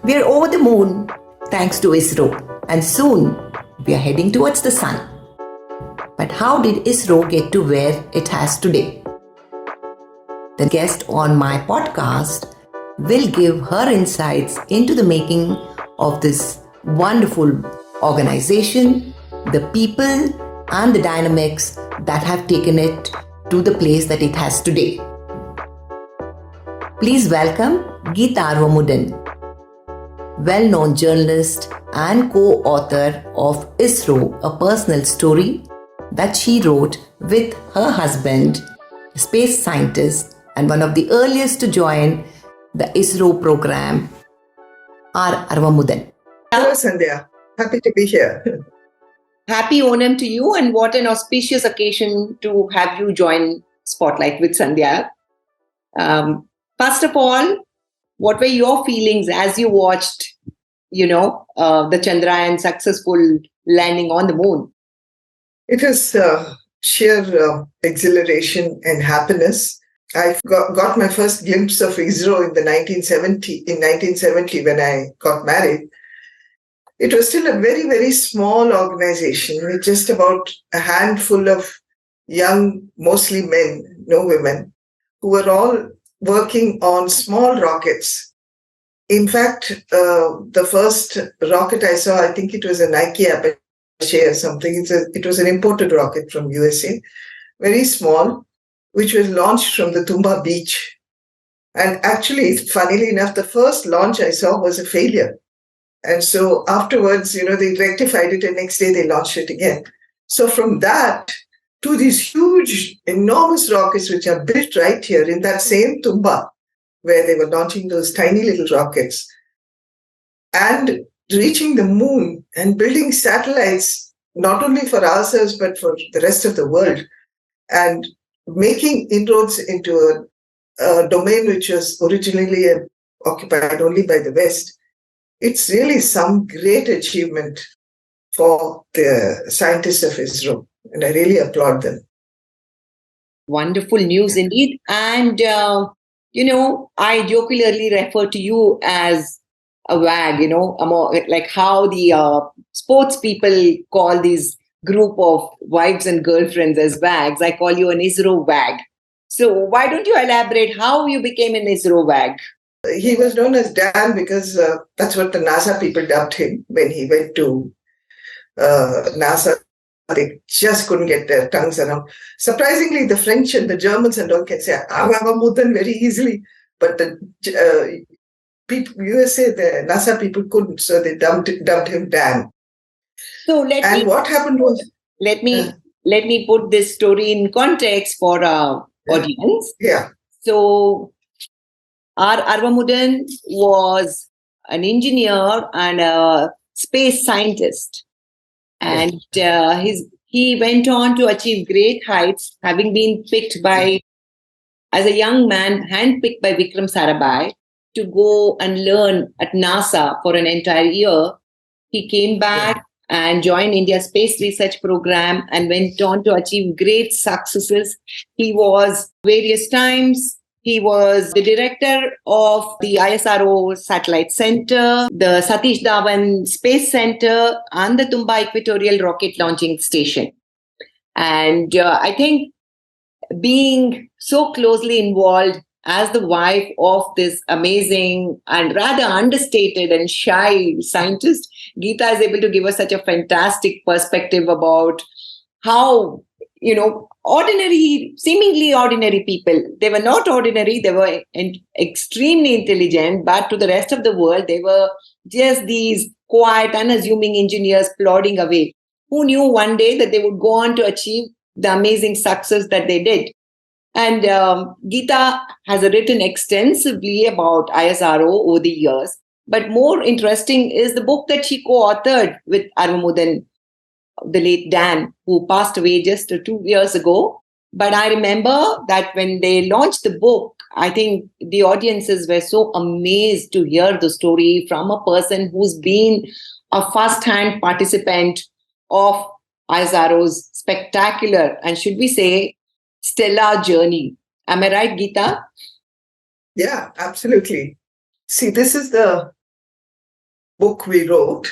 We're over the moon thanks to ISRO, and soon we are heading towards the sun. But how did ISRO get to where it has today? The guest on my podcast will give her insights into the making of this wonderful organization, the people, and the dynamics that have taken it to the place that it has today. Please welcome Gita Aravamudan, well-known journalist and co-author of ISRO, a personal story that she wrote with her husband, a space scientist and one of the earliest to join the ISRO program, R. Aravamudan. Hello, Sandhya. Happy to be here. Happy Onam to you, and what an auspicious occasion to have you join Spotlight with Sandhya. First of all, what were your feelings as you watched, the Chandrayaan successful landing on the moon? It was sheer exhilaration and happiness. I got my first glimpse of ISRO in 1970 when I got married. It was still a very, very small organization with just about a handful of young, mostly men, no women, who were all working on small rockets. In fact, the first rocket I saw, I think it was a Nike Apache or something. It was an imported rocket from USA, very small, which was launched from the Tumba beach. And actually, funnily enough, the first launch I saw was a failure. And so afterwards, they rectified it, and next day they launched it again. So from that to these huge, enormous rockets, which are built right here in that same Tumba, where they were launching those tiny little rockets, and reaching the moon and building satellites, not only for ourselves, but for the rest of the world, and making inroads into a domain which was originally occupied only by the West. It's really some great achievement for the scientists of ISRO, and I really applaud them. Wonderful news indeed. And, I jokingly refer to you as a WAG, like how the sports people call these group of wives and girlfriends as WAGs. I call you an ISRO WAG. So why don't you elaborate how you became an ISRO WAG? He was known as Dan because that's what the NASA people dubbed him when he went to NASA. They just couldn't get their tongues around. Surprisingly, the French and the Germans and all can say Aravamudan very easily, but the USA, the NASA people couldn't, so they dubbed him Dan. So what happened was, let me put this story in context for our audience. Yeah. So R. Aravamudan was an engineer and a space scientist. And he went on to achieve great heights, having been as a young man, handpicked by Vikram Sarabhai to go and learn at NASA for an entire year. He came back and joined India's space research program and went on to achieve great successes. He was various times. He was the director of the ISRO Satellite Center, the Satish Dhawan Space Center, and the Tumba Equatorial Rocket Launching Station. And I think being so closely involved as the wife of this amazing and rather understated and shy scientist, Gita is able to give us such a fantastic perspective about how, seemingly ordinary people. They were not ordinary. They were extremely intelligent, but to the rest of the world, they were just these quiet, unassuming engineers plodding away. Who knew one day that they would go on to achieve the amazing success that they did? And Gita has written extensively about ISRO over the years. But more interesting is the book that she co-authored with Aravamudan, the late Dan, who passed away just 2 years ago. But I remember that when they launched the book, I think the audiences were so amazed to hear the story from a person who's been a first-hand participant of ISRO's spectacular, and should we say, stellar journey. Am I right, Gita? Yeah, absolutely. See, this is the book we wrote,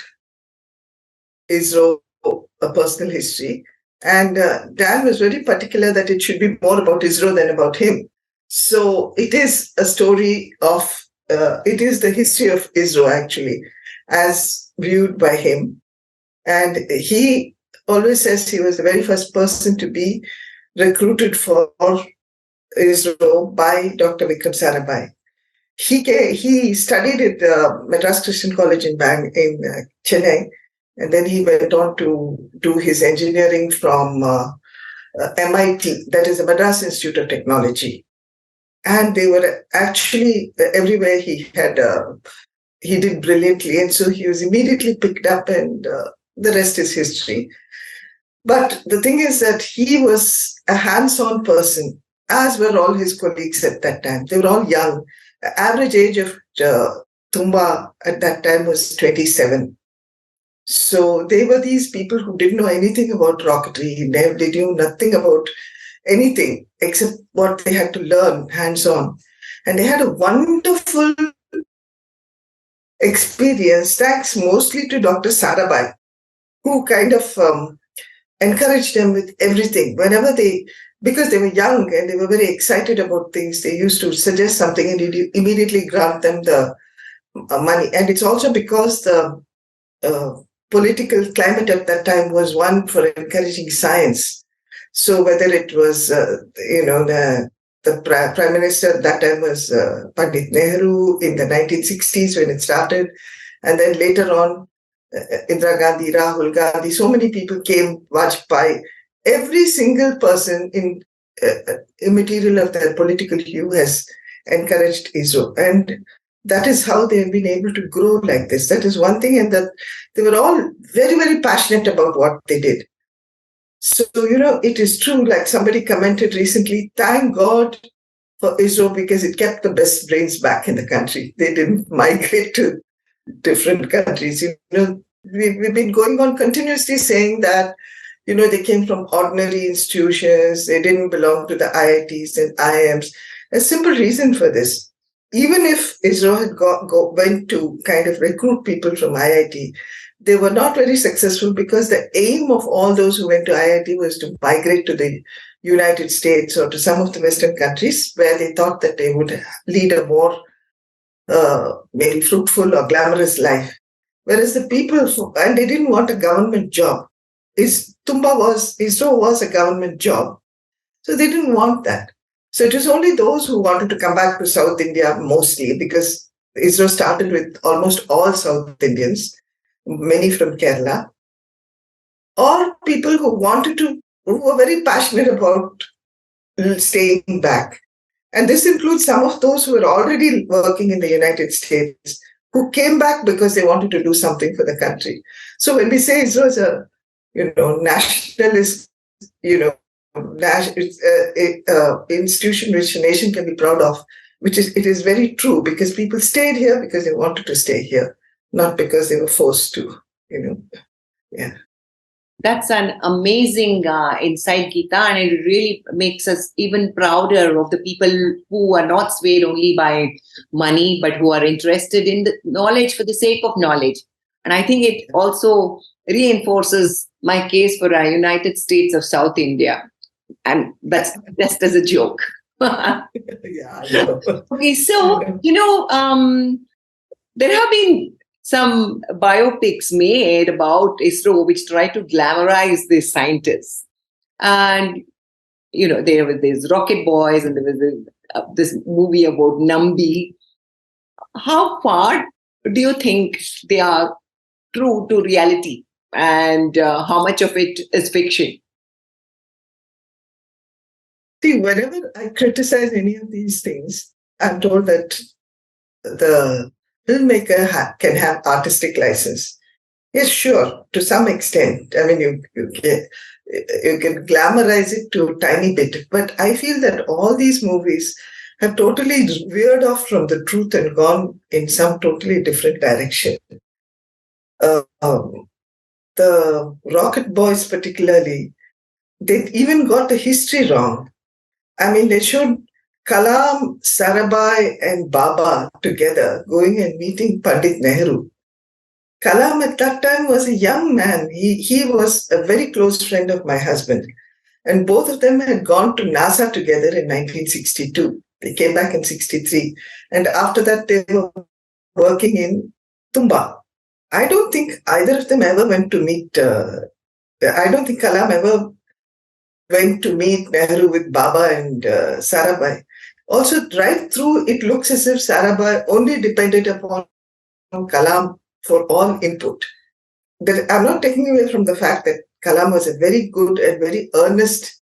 ISRO, A Personal History. And Dan was very particular that it should be more about ISRO than about him. So it is a story of, it is the history of ISRO actually, as viewed by him. And he always says he was the very first person to be recruited for ISRO by Dr. Vikram Sarabhai. He studied at Madras Christian College in Chennai, and then he went on to do his engineering from MIT, that is the Madras Institute of Technology. And they were actually everywhere he did brilliantly, and so he was immediately picked up, and the rest is history. But the thing is that he was a hands-on person, as were all his colleagues at that time. They were all young. The average age of Tumba at that time was 27. So they were these people who didn't know anything about rocketry. They knew nothing about anything except what they had to learn hands-on. And they had a wonderful experience, thanks mostly to Dr. Sarabhai, who kind of encouraged them with everything. Because they were young and they were very excited about things, they used to suggest something and he'd immediately grant them the money. And it's also because the political climate at that time was one for encouraging science. So whether it was, the Prime Minister at that time was Pandit Nehru in the 1960s when it started. And then later on, Indira Gandhi, Rahul Gandhi, so many people came, Vajpayee. Every single person in immaterial of their political hue has encouraged ISRO. And that is how they have been able to grow like this. That is one thing, and that they were all very, very passionate about what they did. So, it is true, like somebody commented recently, thank God for ISRO because it kept the best brains back in the country. They didn't migrate to different countries. We've been going on continuously saying that, they came from ordinary institutions. They didn't belong to the IITs and IIMs. A simple reason for this. Even if ISRO had went to kind of recruit people from IIT, they were not very successful because the aim of all those who went to IIT was to migrate to the United States or to some of the Western countries where they thought that they would lead a more maybe fruitful or glamorous life. Whereas the people, and they didn't want a government job. ISRO was a government job. So they didn't want that. So it was only those who wanted to come back to South India mostly, because ISRO started with almost all South Indians, many from Kerala, or people who were very passionate about staying back. And this includes some of those who were already working in the United States, who came back because they wanted to do something for the country. So when we say ISRO is a, nationalist, institution which a nation can be proud of, it is very true, because people stayed here because they wanted to stay here, not because they were forced to, yeah. That's an amazing insight, Gita, and it really makes us even prouder of the people who are not swayed only by money, but who are interested in the knowledge for the sake of knowledge. And I think it also reinforces my case for a United States of South India. And that's just as a joke. Yeah, I know. Okay, so, there have been some biopics made about ISRO which try to glamorize the scientists. And, there were these Rocket Boys and there was this movie about Nambi. How far do you think they are true to reality, and how much of it is fiction? See, whenever I criticize any of these things, I'm told that the filmmaker can have artistic license. Yes, sure, to some extent. I mean, you can glamorize it to a tiny bit, but I feel that all these movies have totally veered off from the truth and gone in some totally different direction. The Rocket Boys particularly, they even got the history wrong. I mean, they showed Kalam, Sarabhai, and Baba together going and meeting Pandit Nehru. Kalam at that time was a young man. He was a very close friend of my husband. And both of them had gone to NASA together in 1962. They came back in 63. And after that, they were working in Tumba. I don't think either of them ever went to meet, I don't think Kalam ever went to meet Nehru with Baba and Sarabhai. Also, right through, it looks as if Sarabhai only depended upon Kalam for all input. But I'm not taking away from the fact that Kalam was a very good and very earnest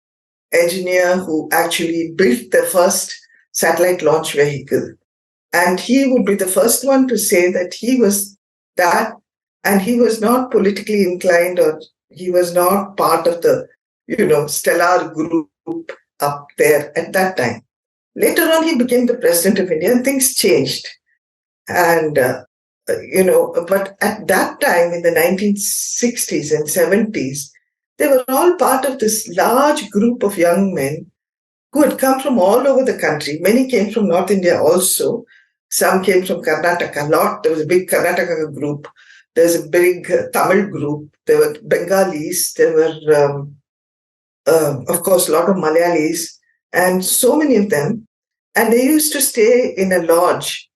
engineer who actually built the first satellite launch vehicle. And he would be the first one to say that he was that, and he was not politically inclined, or he was not part of the, stellar group up there at that time. Later on, he became the president of India, and things changed. And, but at that time in the 1960s and 70s, they were all part of this large group of young men who had come from all over the country. Many came from North India also. Some came from Karnataka. There was a big Karnataka group. There's a big Tamil group. There were Bengalis. There were, of course, a lot of Malayalis, and so many of them. And they used to stay in a lodge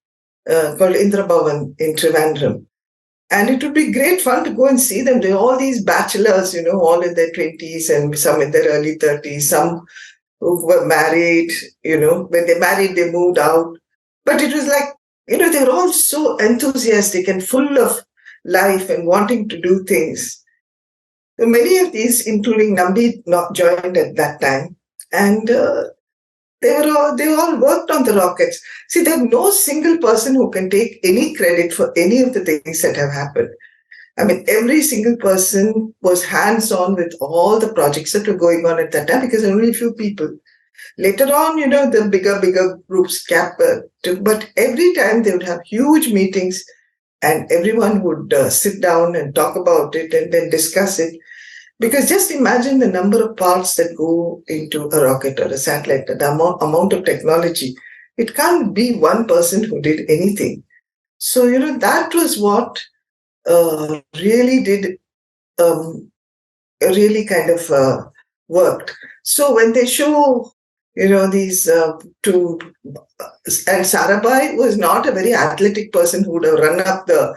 called Indra Bhavan in Trivandrum. And it would be great fun to go and see them. They were all these bachelors, all in their 20s and some in their early 30s, some who were married, when they married, they moved out. But it was like, they were all so enthusiastic and full of life and wanting to do things. So many of these, including Nambi, not joined at that time. And they all worked on the rockets. See, there's no single person who can take any credit for any of the things that have happened. I mean, every single person was hands-on with all the projects that were going on at that time because only a few people. Later on, the bigger groups took, but every time they would have huge meetings and everyone would sit down and talk about it and then discuss it. Because just imagine the number of parts that go into a rocket or a satellite, the amount of technology. It can't be one person who did anything. So, that was what really did, really kind of worked. So when they show, these two, and Sarabhai was not a very athletic person who would have run up the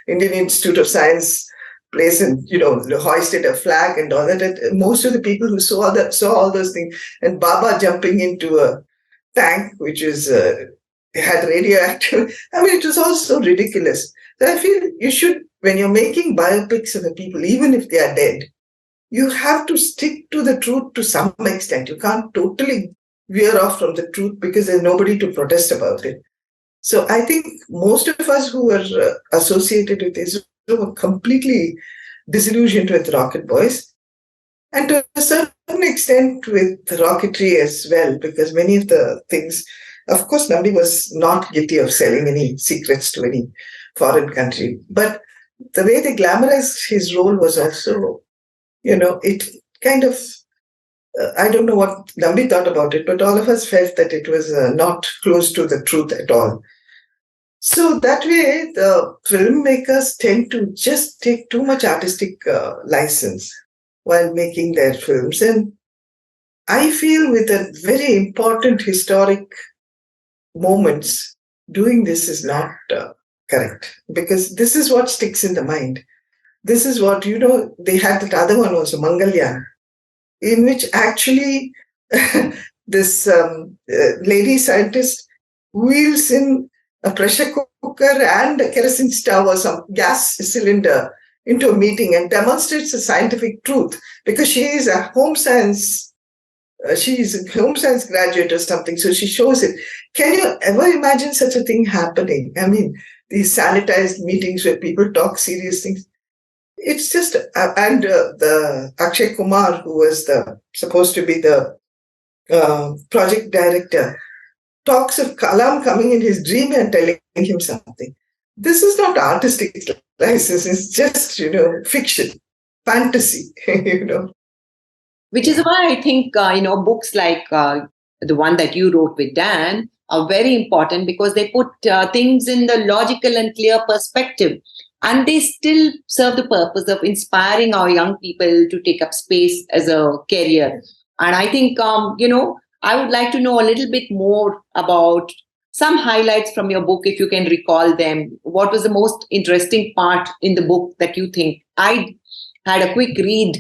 Indian Institute of Science place and hoisted a flag and all that. Most of the people who saw all those things, and Baba jumping into a tank which is had radioactive. I mean, it was all so ridiculous. So I feel you should, when you're making biopics of the people, even if they are dead, you have to stick to the truth to some extent. You can't totally veer off from the truth because there's nobody to protest about it. So I think most of us who were associated with ISRO were completely disillusioned with Rocket Boys, and to a certain extent with rocketry as well, because many of the things, of course, Nambi was not guilty of selling any secrets to any foreign country, but the way they glamorized his role was also, it kind of, I don't know what Nambi thought about it, but all of us felt that it was not close to the truth at all. So that way, the filmmakers tend to just take too much artistic license while making their films. And I feel with a very important historic moments, doing this is not correct, because this is what sticks in the mind. This is what, they had that other one also, Mangalyaan, in which actually this lady scientist wheels in a pressure cooker and a kerosene stove or some gas cylinder into a meeting and demonstrates a scientific truth, because she is a home science graduate or something. So she shows it. Can you ever imagine such a thing happening? I mean, these sanitized meetings where people talk serious things. It's just, and the Akshay Kumar, who was supposed to be the project director, talks of Kalam coming in his dream and telling him something. This is not artistic license. It's just, fiction, fantasy, Which is why I think, books like the one that you wrote with Dan are very important, because they put things in the logical and clear perspective. and they still serve the purpose of inspiring our young people to take up space as a career. And I think, I would like to know a little bit more about some highlights from your book, if you can recall them. What was the most interesting part in the book that you think? I had a quick read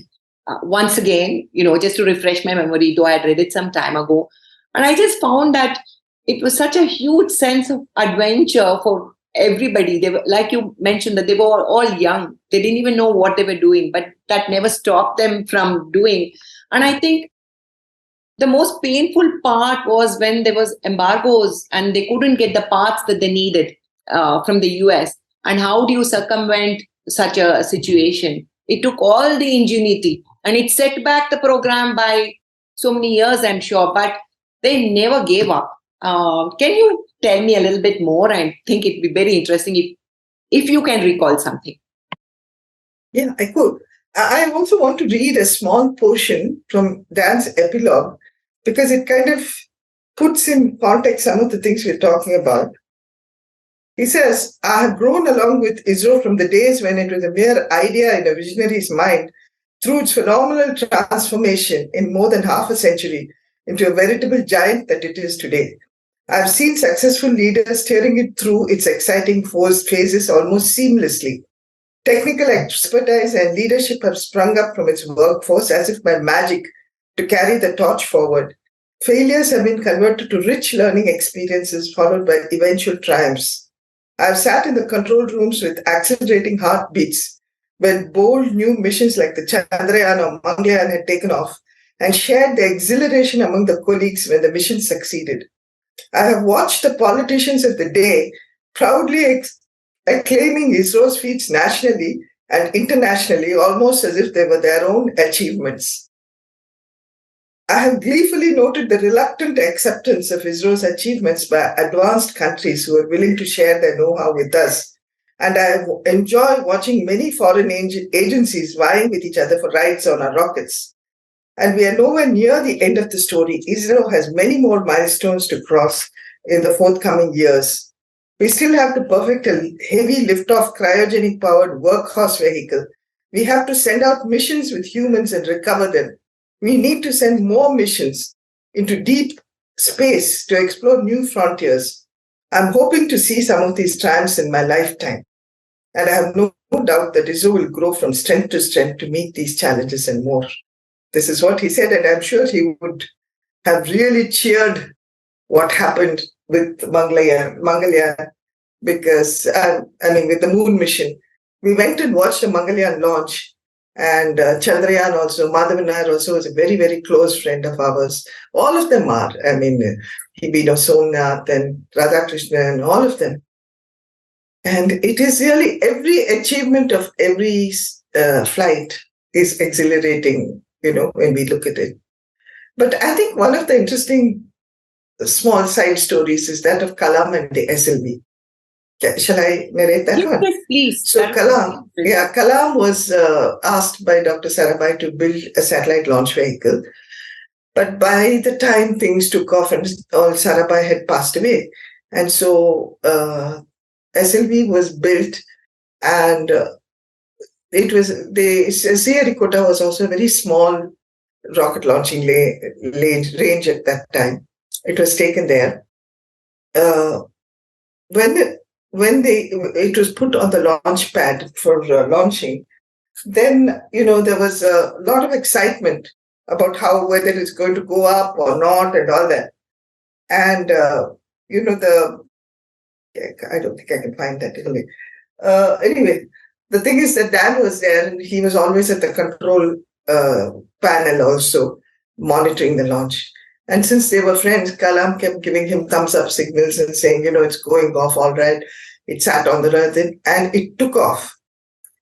once again, just to refresh my memory, though I had read it some time ago. And I just found that it was such a huge sense of adventure for everybody. They were, like you mentioned, that they were all young. They didn't even know what they were doing, but that never stopped them from doing. And I think the most painful part was when there was embargoes and they couldn't get the parts that they needed from the US. And how do you circumvent such a situation? It took all the ingenuity and it set back the program by so many years, I'm sure, but they never gave up. Can you tell me a little bit more? I think it'd be very interesting if you can recall something. Yeah, I could. I also want to read a small portion from Dan's epilogue because it kind of puts in context some of the things we're talking about. He says, I have grown along with ISRO from the days when it was a mere idea in a visionary's mind through its phenomenal transformation in more than half a century into a veritable giant that it is today. I've seen successful leaders steering it through its exciting phases almost seamlessly. Technical expertise and leadership have sprung up from its workforce as if by magic to carry the torch forward. Failures have been converted to rich learning experiences followed by eventual triumphs. I've sat in the control rooms with accelerating heartbeats when bold new missions like the Chandrayaan or Mangalyaan had taken off and shared the exhilaration among the colleagues when the mission succeeded. I have watched the politicians of the day proudly acclaiming ISRO's feats nationally and internationally almost as if they were their own achievements. I have gleefully noted the reluctant acceptance of ISRO's achievements by advanced countries who are willing to share their know-how with us. And I have enjoyed watching many foreign agencies vying with each other for rides on our rockets. And we are nowhere near the end of the story. ISRO has many more milestones to cross in the forthcoming years. We still have to perfect a heavy liftoff cryogenic-powered workhorse vehicle. We have to send out missions with humans and recover them. We need to send more missions into deep space to explore new frontiers. I'm hoping to see some of these triumphs in my lifetime. And I have no doubt that ISRO will grow from strength to strength to meet these challenges and more. This is what he said, and I'm sure he would have really cheered what happened with Mangalyaan because, with the moon mission. We went and watched the Mangalyaan launch, and Chandrayaan also, Madhavan Nair also was a very, very close friend of ours. All of them are. Hibino Somnath and Radhakrishnan, all of them. And it is really every achievement of every flight is exhilarating, when we look at it. But I think one of the interesting small side stories is that of Kalam and the SLV. Shall I narrate that one? Yes, please. So Kalam was asked by Dr. Sarabhai to build a satellite launch vehicle. But by the time things took off and all, Sarabhai had passed away. And so SLV was built, and Sriharikota was also a very small rocket launching range at that time. It was taken there. When it was put on the launch pad for launching, then there was a lot of excitement about whether it's going to go up or not and all that. And I don't think I can find that anyway. Anyway, the thing is that Dan was there, and he was always at the control panel also monitoring the launch. And since they were friends, Kalam kept giving him thumbs up signals and saying, it's going off all right. It sat on the earth and it took off.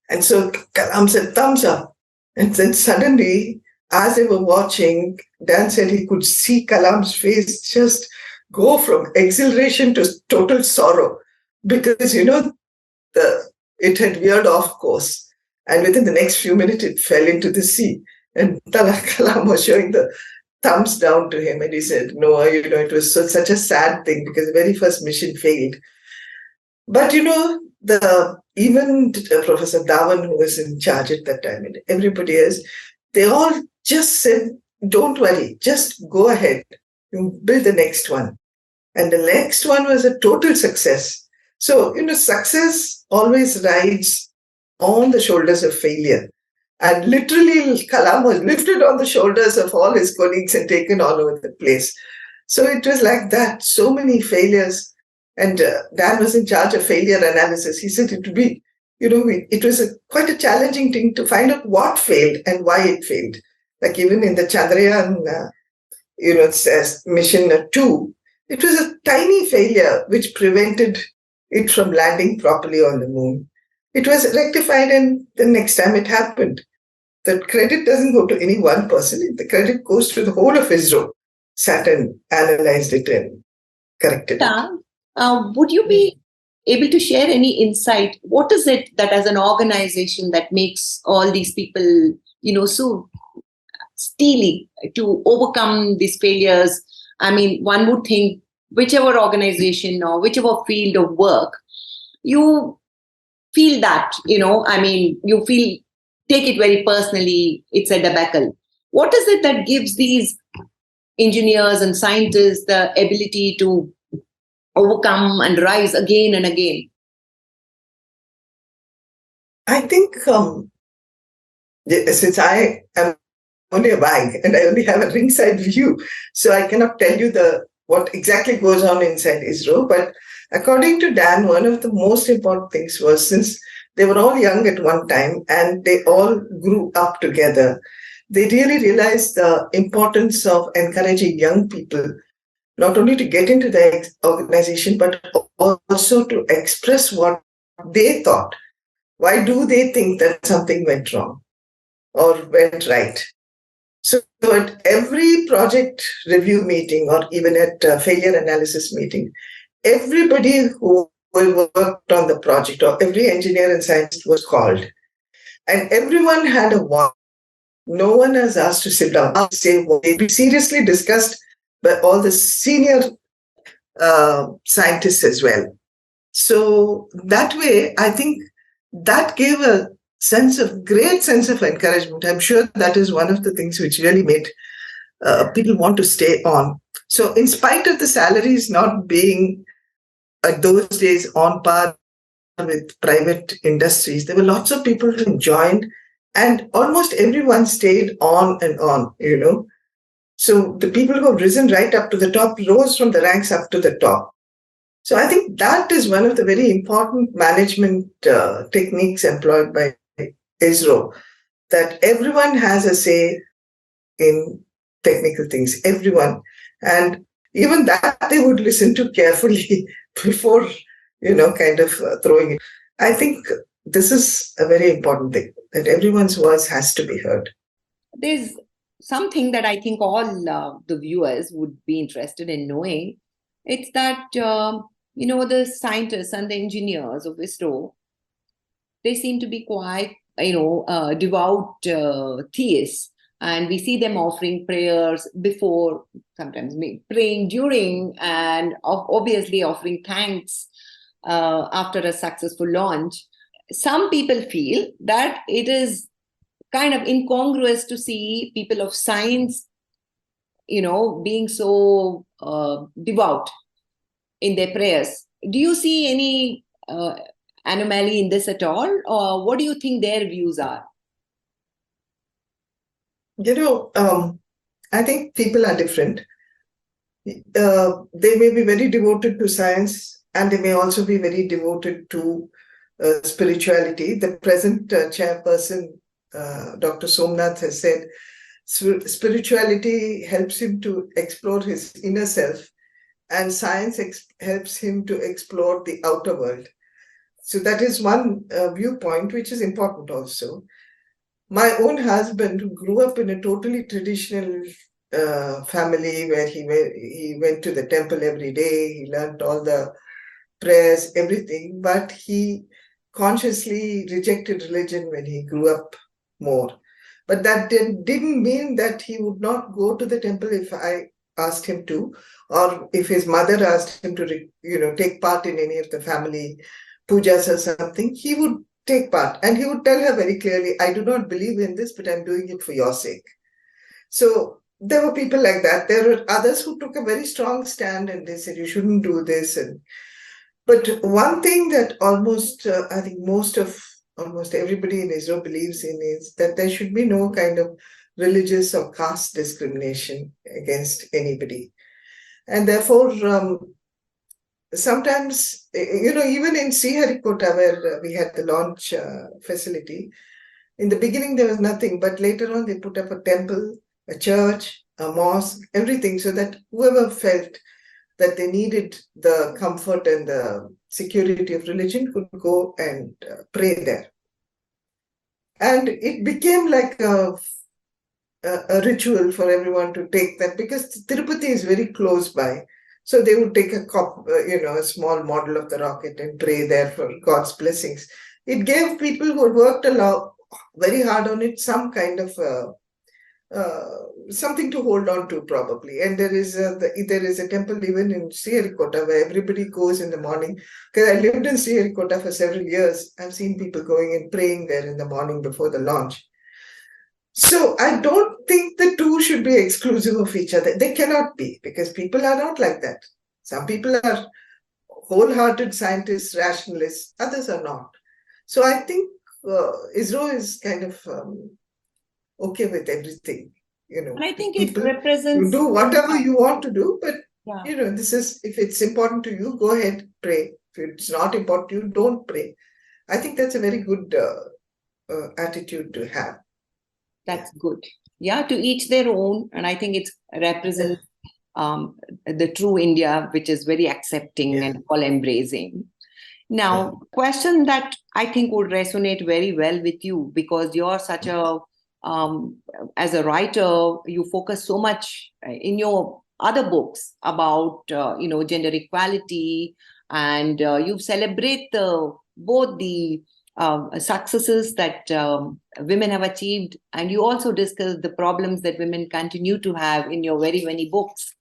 And so Kalam said, thumbs up. And then suddenly, as they were watching, Dan said he could see Kalam's face just go from exhilaration to total sorrow because, it had veered off course. And within the next few minutes, it fell into the sea. And Kalam was showing the thumbs down to him. And he said, no, it was such a sad thing because the very first mission failed. But, even Professor Dhawan, who was in charge at that time, and everybody else, they all just said, don't worry, just go ahead, you build the next one. And the next one was a total success. So, success always rides on the shoulders of failure. And literally, Kalam was lifted on the shoulders of all his colleagues and taken all over the place. So it was like that, so many failures. And Dan was in charge of failure analysis. He said it would be, it was quite a challenging thing to find out what failed and why it failed. Like even in the Chandrayaan, it says mission 2, it was a tiny failure which prevented it from landing properly on the moon. It was rectified, and the next time it happened. The credit doesn't go to any one person. The credit goes to the whole of ISRO. Sat and analyzed it and corrected it. Would you be able to share any insight? What is it that as an organization that makes all these people, so steely to overcome these failures? I mean, one would think whichever organization or whichever field of work, you feel that, you take it very personally, it's a debacle. What is it that gives these engineers and scientists the ability to overcome and rise again and again? I think since I am only a wag and I only have a ringside view, so I cannot tell you what exactly goes on inside ISRO. But according to Dan, one of the most important things was, since they were all young at one time and they all grew up together, they really realized the importance of encouraging young people not only to get into the organization, but also to express what they thought. Why do they think that something went wrong or went right? So at every project review meeting or even at failure analysis meeting, everybody who worked on the project or every engineer and scientist was called. And everyone had a voice. No one was asked to sit down and say what they seriously discussed by all the senior scientists as well. So that way, I think that gave a great sense of encouragement. I'm sure that is one of the things which really made people want to stay on. So in spite of the salaries not being at those days on par with private industries, there were lots of people who joined, and almost everyone stayed on and on, So the people who have risen right up to the top rose from the ranks up to the top. So I think that is one of the very important management techniques employed by ISRO, that everyone has a say in technical things, everyone. And even that they would listen to carefully before, throwing it. I think this is a very important thing, that everyone's voice has to be heard. There's something that I think all the viewers would be interested in knowing. It's that, the scientists and the engineers of ISRO, they seem to be quite, devout theists. And we see them offering prayers before, sometimes praying during, and obviously offering thanks after a successful launch. Some people feel that it is kind of incongruous to see people of science, being so devout in their prayers. Do you see any anomaly in this at all? Or what do you think their views are? I think people are different. They may be very devoted to science, and they may also be very devoted to spirituality. The present chairperson, Dr. Somnath, has said spirituality helps him to explore his inner self, and science helps him to explore the outer world. So that is one viewpoint which is important also. My own husband, who grew up in a totally traditional family where he went to the temple every day, he learned all the prayers, everything, but he consciously rejected religion when he grew up more. But that didn't mean that he would not go to the temple if I asked him to, or if his mother asked him to, take part in any of the family pujas or something, he would take part and he would tell her very clearly, I do not believe in this, but I'm doing it for your sake. So there were people like that. There were others who took a very strong stand and they said, you shouldn't do this. But one thing that I think almost everybody in Israel believes in is that there should be no kind of religious or caste discrimination against anybody. And therefore, sometimes, even in Sriharikota, where we had the launch facility, in the beginning there was nothing, but later on they put up a temple, a church, a mosque, everything, so that whoever felt that they needed the comfort and the security of religion could go and pray there. And it became like a ritual for everyone to take that, because Tirupati is very close by. So they would take a small model of the rocket and pray there for God's blessings. It gave people who had worked a lot, very hard on it, some kind of something to hold on to, probably. And there is a temple even in Sriharikota where everybody goes in the morning. Because I lived in Sriharikota for several years, I've seen people going and praying there in the morning before the launch. So I don't think the two should be exclusive of each other. They cannot be, because people are not like that. Some people are wholehearted scientists, rationalists, others are not. So I think ISRO is kind of okay with everything. And I think it people, represents. you do whatever you want to do, but Yeah. this is, if it's important to you, go ahead, pray. If it's not important to you, don't pray. I think that's a very good attitude to have. That's good. Yeah, to each their own. And I think it represents the true India, which is very accepting and all embracing. Now, question that I think would resonate very well with you, because you're such a, as a writer, you focus so much in your other books about, gender equality, and you celebrate both the successes that women have achieved, and you also discuss the problems that women continue to have in your very many books,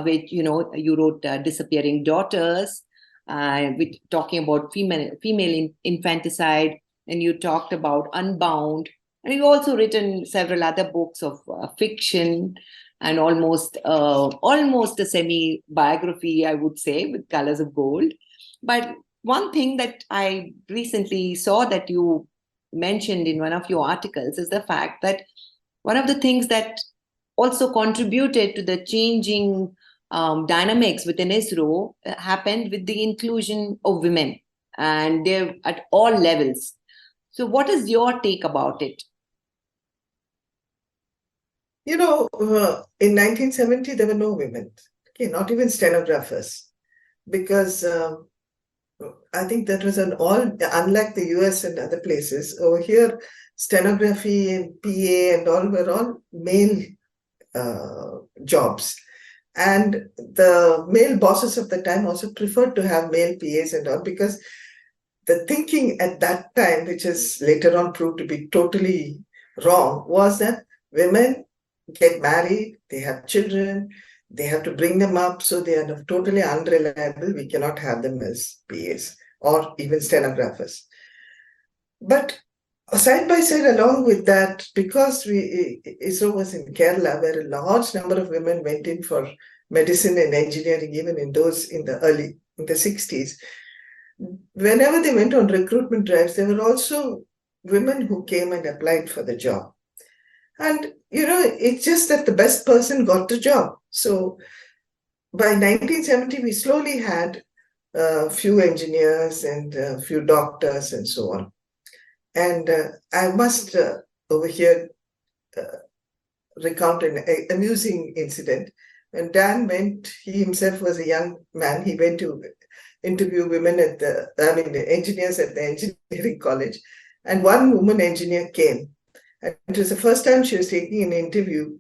which you wrote Disappearing Daughters, with talking about female infanticide, and you talked about Unbound, and you've also written several other books of fiction, and almost a semi biography, I would say, with Colors of Gold. But one thing that I recently saw that you mentioned in one of your articles is the fact that one of the things that also contributed to the changing dynamics within ISRO happened with the inclusion of women, and they're at all levels. So what is your take about it? In 1970, there were no women, not even stenographers, because I think that was unlike the US and other places. Over here, stenography and PA and all were all male jobs. And the male bosses of the time also preferred to have male PAs and all, because the thinking at that time, which has later on proved to be totally wrong, was that women get married, they have children, they have to bring them up, so they are totally unreliable. We cannot have them as PAs or even stenographers. But side by side, along with that, because ISRO was in Kerala, where a large number of women went in for medicine and engineering, even in the 60s, whenever they went on recruitment drives, there were also women who came and applied for the job. And, it's just that the best person got the job. So by 1970, we slowly had a few engineers and a few doctors and so on. And I must over here recount an amusing incident. When Dan went, he himself was a young man, he went to interview women engineers at the engineering college. And one woman engineer came. And it was the first time she was taking an interview.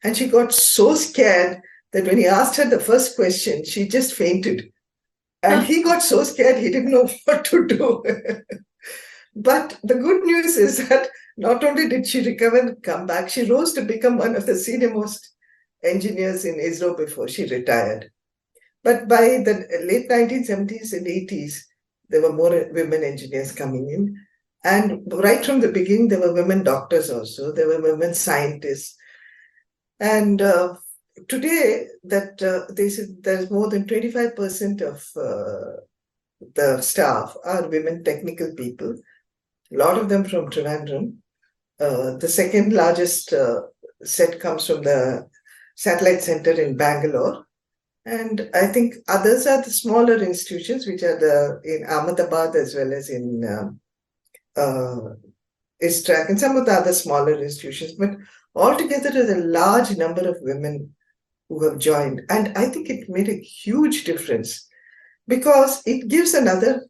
And she got so scared that when he asked her the first question, she just fainted. And he got so scared, he didn't know what to do. But the good news is that not only did she recover and come back, she rose to become one of the senior most engineers in ISRO before she retired. But by the late 1970s and 80s, there were more women engineers coming in. And right from the beginning, there were women doctors also. There were women scientists. And today, that they said there's more than 25% of the staff are women technical people. A lot of them from Trivandrum. The second largest set comes from the Satellite Center in Bangalore. And I think others are the smaller institutions, which are in Ahmedabad as well as in ISRO and some of the other smaller institutions. But altogether, there's a large number of women who have joined. And I think it made a huge difference because it gives another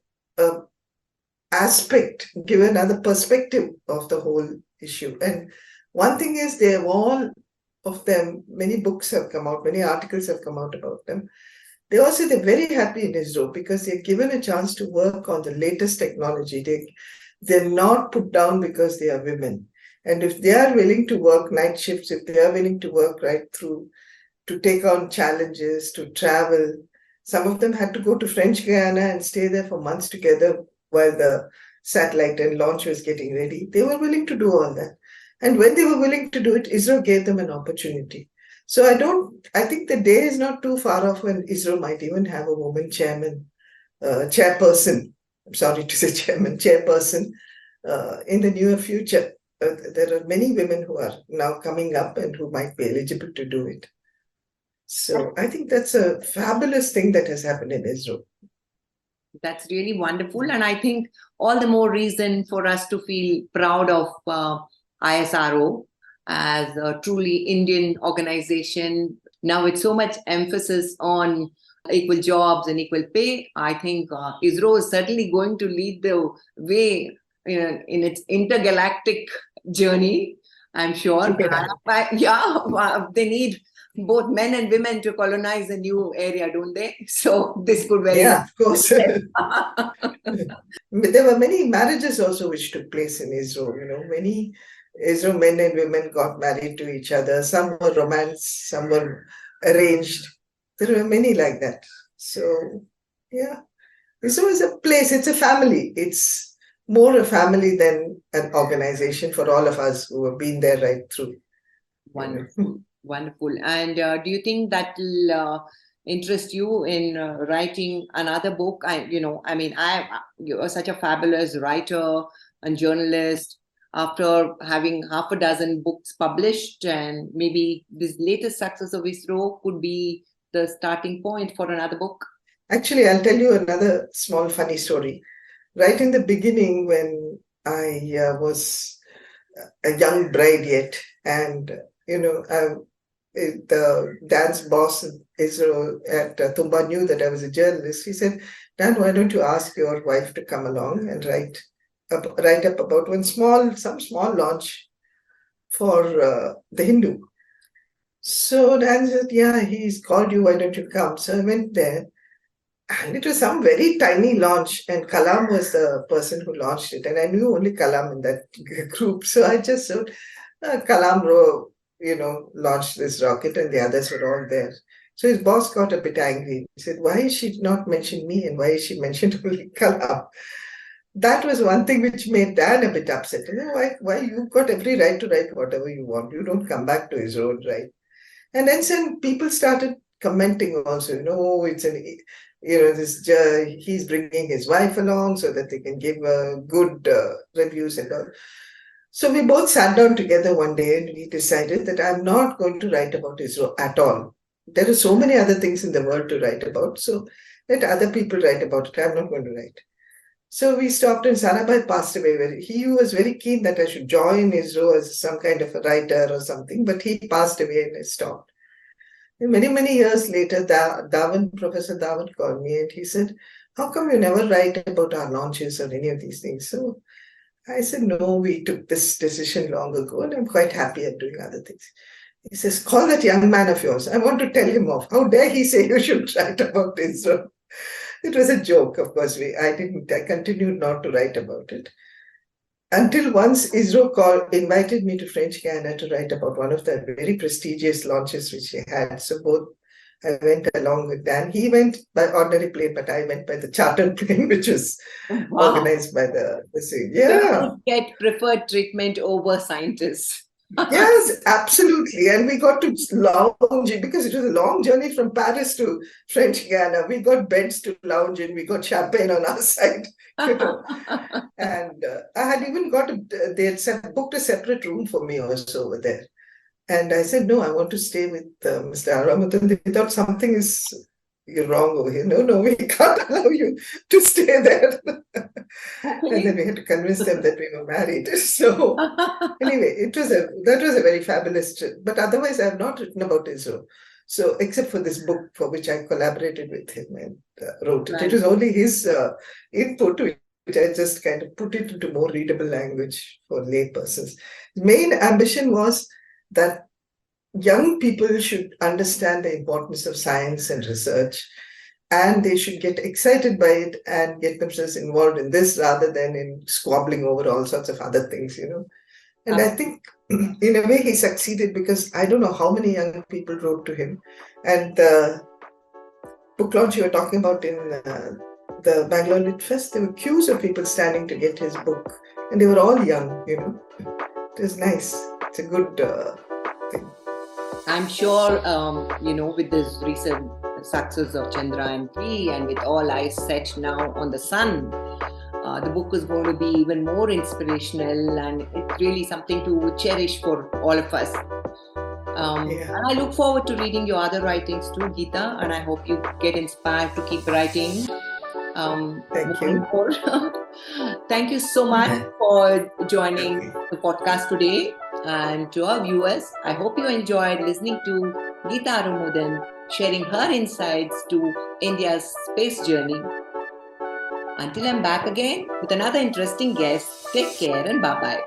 aspect, give another perspective of the whole issue. And one thing is, they have all of them, many books have come out, many articles have come out about them. They all say they're very happy in ISRO because they're given a chance to work on the latest technology. They're not put down because they are women. And if they are willing to work night shifts, if they are willing to work right through, to take on challenges, to travel, some of them had to go to French Guiana and stay there for months together while the satellite and launch was getting ready. They were willing to do all that. And when they were willing to do it, ISRO gave them an opportunity. So I think the day is not too far off when ISRO might even have a woman chairperson. I'm sorry to say chairperson in the near future. There are many women who are now coming up and who might be eligible to do it. So I think that's a fabulous thing that has happened in ISRO. That's really wonderful. And I think all the more reason for us to feel proud of ISRO as a truly Indian organization. Now with so much emphasis on equal jobs and equal pay, I think ISRO is certainly going to lead the way in its intergalactic journey, I'm sure. They need both men and women to colonize a new area, don't they? So this could very of course. There were many marriages also which took place in ISRO. Many ISRO men and women got married to each other. Some were romance, some were arranged. There were many like that. So, yeah, ISRO is a place, it's a family. It's more a family than an organization for all of us who have been there right through. Wonderful. Wonderful. And do you think that will interest you in writing another book? You're such a fabulous writer and journalist. After having half a dozen books published, and maybe this latest success of ISRO could be the starting point for another book. Actually, I'll tell you another small funny story. Right in the beginning, when I was a young bride yet, and the dance boss in ISRO at Tumba knew that I was a journalist. He said, "Dan, why don't you ask your wife to come along and write up about some small launch for the Hindu." So Dan said, "Yeah, he's called you, why don't you come?" So I went there, and it was some very tiny launch, and Kalam was the person who launched it, and I knew only Kalam in that group. So I just said, Kalam launched this rocket, and the others were all there. So his boss got a bit angry. He said, "Why is she not mentioned me, and why is she mentioned only Kalam?" That was one thing which made Dan a bit upset. Why you've got every right to write whatever you want. You don't come back to his own right. And then some people started commenting also, he's bringing his wife along so that they can give good reviews and all. So we both sat down together one day and we decided that I'm not going to write about ISRO at all. There are so many other things in the world to write about. So let other people write about it. I'm not going to write. So we stopped, and Sarabhai passed away. He was very keen that I should join ISRO as some kind of a writer or something, but he passed away and I stopped. And many, many years later, Professor Dhawan called me and he said, "How come you never write about our launches or any of these things?" So I said, "No, we took this decision long ago and I'm quite happy at doing other things." He says, "Call that young man of yours. I want to tell him off. How dare he say you should write about ISRO?" It was a joke, of course. I continued not to write about it. Until once ISRO invited me to French Guiana to write about one of the very prestigious launches which they had. So both I went along with Dan. He went by ordinary plane, but I went by the chartered plane, which was Wow. organized by the Criminals yeah. get preferred treatment over scientists. Yes, absolutely. And we got to lounge in because it was a long journey from Paris to French Guiana. We got beds to lounge in. We got champagne on our side, you know. And I had even they had booked a separate room for me also over there. And I said, no, I want to stay with Mr. Aravamudan. They thought something is wrong over here. No, no, we can't allow you to stay there. And then we had to convince them that we were married. So anyway, that was a very fabulous trip. But otherwise, I have not written about ISRO. So except for this book for which I collaborated with him and wrote it. Right. It was only his input, which I just kind of put it into more readable language for lay persons. The main ambition was that young people should understand the importance of science and research, and they should get excited by it and get themselves involved in this rather than in squabbling over all sorts of other things, you know. And I think in a way he succeeded because I don't know how many young people wrote to him. And the book launch you were talking about in the Bangalore Lit Fest, there were queues of people standing to get his book. And they were all young, you know. It was nice. It's a good thing. I'm sure, with this recent success of Chandrayaan 3 and with all eyes set now on the sun, the book is going to be even more inspirational, and it's really something to cherish for all of us. And I look forward to reading your other writings too, Gita, and I hope you get inspired to keep writing. Thank you. More. Thank you so much for joining the podcast today. And to our viewers, I hope you enjoyed listening to Gita Aravamudan sharing her insights to India's space journey. Until I'm back again with another interesting guest, take care and bye-bye.